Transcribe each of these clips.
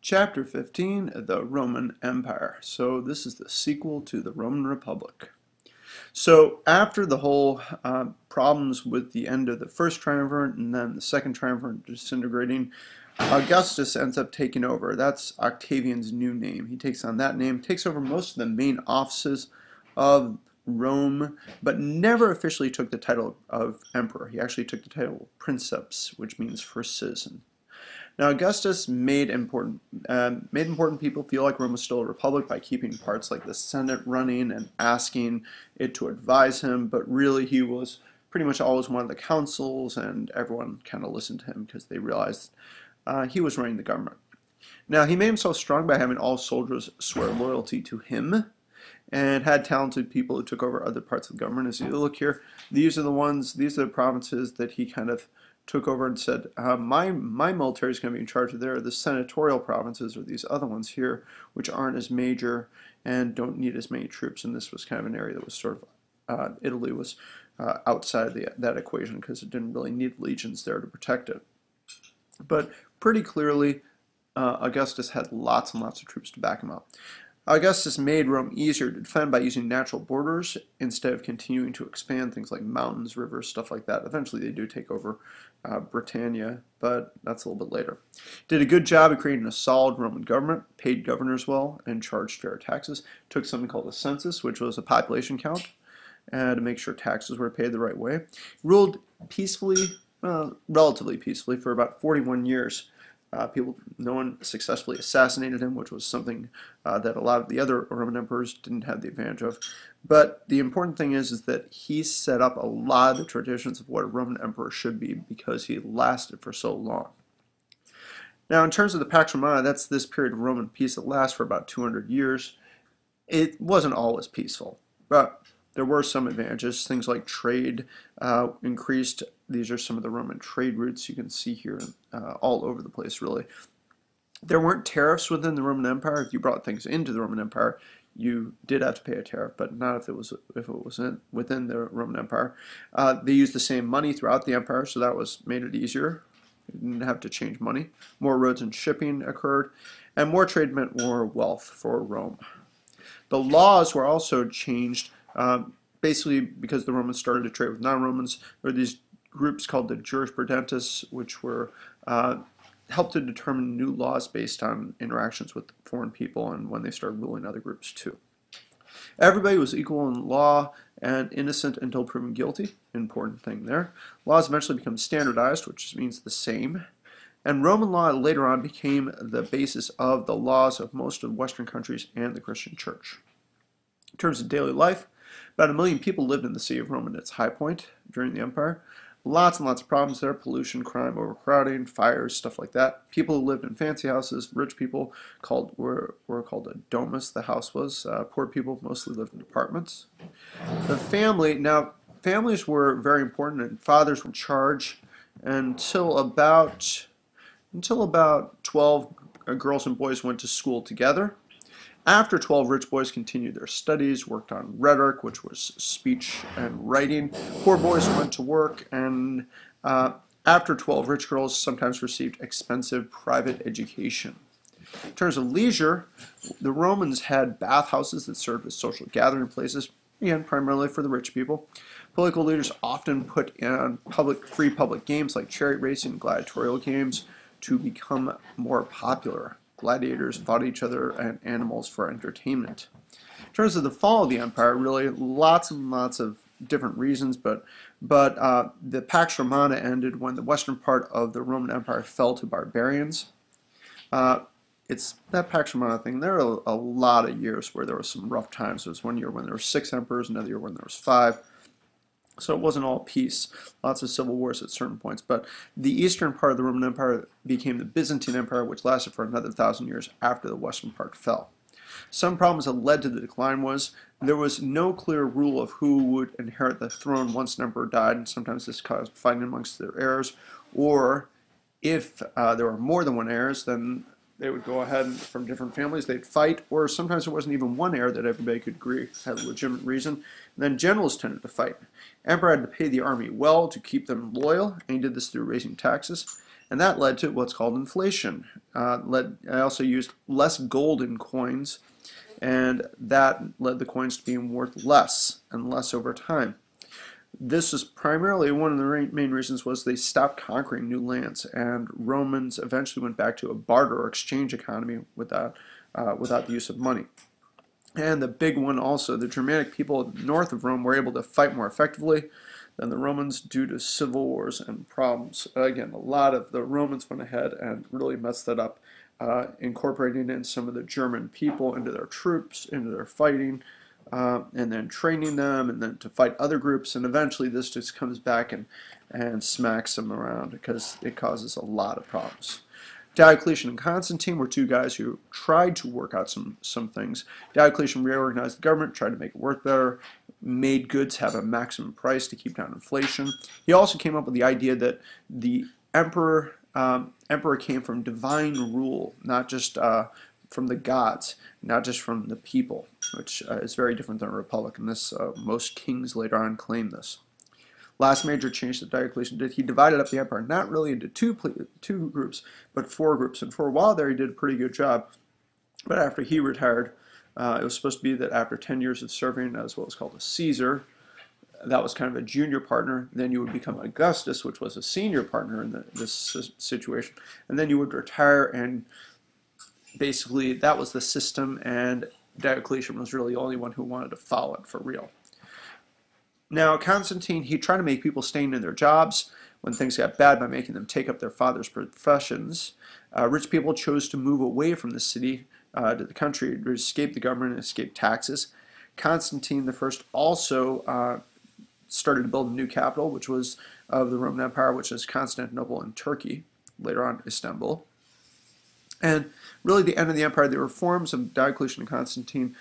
Chapter 15, the Roman Empire. So this is the sequel to the Roman Republic. So after the whole problems with the end of the first triumvirate and then the second triumvirate disintegrating, Augustus ends up taking over. That's Octavian's new name. He takes on that name, takes over most of the main offices of Rome, but never officially took the title of emperor. He actually took the title of princeps, which means first citizen. Now, Augustus made important people feel like Rome was still a republic by keeping parts like the Senate running and asking it to advise him, but really he was pretty much always one of the consuls, and everyone kind of listened to him because they realized he was running the government. Now, he made himself strong by having all soldiers swear loyalty to him, and had talented people who took over other parts of the government. As you look here, these are the provinces that he kind of took over and said, my military is going to be in charge of there. The senatorial provinces are these other ones here, which aren't as major and don't need as many troops. And this was kind of an area that was sort of, Italy was outside of that equation because it didn't really need legions there to protect it. But pretty clearly, Augustus had lots and lots of troops to back him up. Augustus made Rome easier to defend by using natural borders instead of continuing to expand things like mountains, rivers, stuff like that. Eventually they do take over Britannia, but that's a little bit later. Did a good job of creating a solid Roman government, paid governors well, and charged fair taxes. Took something called a census, which was a population count, to make sure taxes were paid the right way. Ruled peacefully, relatively peacefully, for about 41 years. No one successfully assassinated him, which was something that a lot of the other Roman emperors didn't have the advantage of. But the important thing is that he set up a lot of the traditions of what a Roman emperor should be because he lasted for so long. Now, in terms of the Pax Romana, that's this period of Roman peace that lasts for about 200 years. It wasn't always peaceful, but there were some advantages. Things like trade increased. These are some of the Roman trade routes you can see here all over the place, really. There weren't tariffs within the Roman Empire. If you brought things into the Roman Empire, you did have to pay a tariff, but not if it was within the Roman Empire. They used the same money throughout the empire, so that made it easier. You didn't have to change money. More roads and shipping occurred, and more trade meant more wealth for Rome. The laws were also changed. Basically, because the Romans started to trade with non-Romans, there were these groups called the jurisprudentis, which were helped to determine new laws based on interactions with foreign people and when they started ruling other groups too. Everybody was equal in law and innocent until proven guilty. Important thing there. Laws eventually become standardized, which means the same. And Roman law later on became the basis of the laws of most of Western countries and the Christian Church. In terms of daily life, about 1 million people lived in the city of Rome at its high point during the empire. Lots and lots of problems there: pollution, crime, overcrowding, fires, stuff like that. People who lived in fancy houses, rich people were called a domus, the house was. Poor people mostly lived in apartments. Families were very important, and fathers were in charge until about 12 girls and boys went to school together. After 12, rich boys continued their studies, worked on rhetoric, which was speech and writing. Poor boys went to work, and after 12, rich girls sometimes received expensive private education. In terms of leisure, the Romans had bathhouses that served as social gathering places, again, primarily for the rich people. Political leaders often put on free public games like chariot racing and gladiatorial games to become more popular. Gladiators fought each other and animals for entertainment. In terms of the fall of the empire, really lots and lots of different reasons, but the Pax Romana ended when the western part of the Roman Empire fell to barbarians. It's that Pax Romana thing. There are a lot of years where there were some rough times. There was one year when there were 6 emperors, another year when there was 5. So it wasn't all peace. Lots of civil wars at certain points. But the eastern part of the Roman Empire became the Byzantine Empire, which lasted for another 1,000 years after the western part fell. Some problems that led to the decline was there was no clear rule of who would inherit the throne once an emperor died, and sometimes this caused fighting amongst their heirs. Or if there were more than one heirs, then they would go ahead and, from different families, they'd fight, or sometimes there wasn't even one heir that everybody could agree had a legitimate reason. And then generals tended to fight. Emperor had to pay the army well to keep them loyal, and he did this through raising taxes. and that led to what's called inflation. I also used less gold in coins, and that led the coins to being worth less and less over time. This is primarily one of the main reasons was they stopped conquering new lands, and Romans eventually went back to a barter or exchange economy without the use of money. And the big one also, the Germanic people north of Rome were able to fight more effectively than the Romans due to civil wars and problems. Again, a lot of the Romans went ahead and really messed that up, incorporating in some of the German people into their troops, into their fighting, and then training them, and then to fight other groups, and eventually this just comes back and smacks them around because it causes a lot of problems. Diocletian and Constantine were two guys who tried to work out some things. Diocletian reorganized the government, tried to make it work better, made goods have a maximum price to keep down inflation. He also came up with the idea that the emperor came from divine rule, not just from the gods, not just from the people, which is very different than a republic, and most kings later on claim this. Last major change that Diocletian did, he divided up the empire not really into two groups, but 4 groups. And for a while there, he did a pretty good job. But after he retired, it was supposed to be that after 10 years of serving as what was called a Caesar, that was kind of a junior partner. Then you would become Augustus, which was a senior partner in this situation. And then you would retire, and basically that was the system, and Diocletian was really the only one who wanted to follow it for real. Now, Constantine, he tried to make people stay in their jobs when things got bad by making them take up their father's professions. Rich people chose to move away from the city to the country to escape the government and escape taxes. Constantine I also started to build a new capital, which was of the Roman Empire, which is Constantinople in Turkey, later on Istanbul. And really the end of the empire, the reforms of Diocletian and Constantine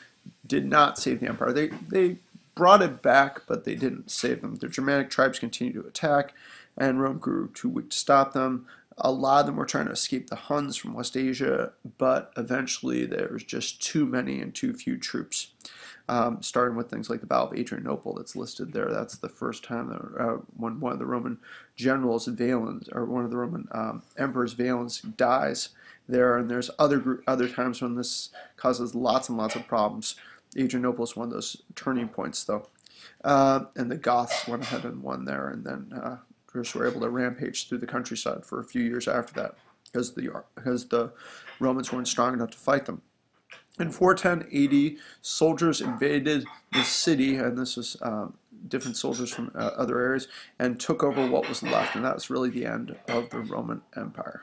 did not save the empire. They brought it back, but they didn't save them. The Germanic tribes continued to attack, and Rome grew too weak to stop them. A lot of them were trying to escape the Huns from West Asia, but eventually there was just too many and too few troops. Starting with things like the Battle of Adrianople that's listed there. That's the first time that, when one of the Roman generals, Valens, or one of the Roman emperors, Valens, dies there. And there's other times when this causes lots and lots of problems. Adrianople is one of those turning points, though. And the Goths went ahead and won there, and then just were able to rampage through the countryside for a few years after that, because the Romans weren't strong enough to fight them. In 410 AD, soldiers invaded the city, and this was different soldiers from other areas, and took over what was left, and that was really the end of the Roman Empire.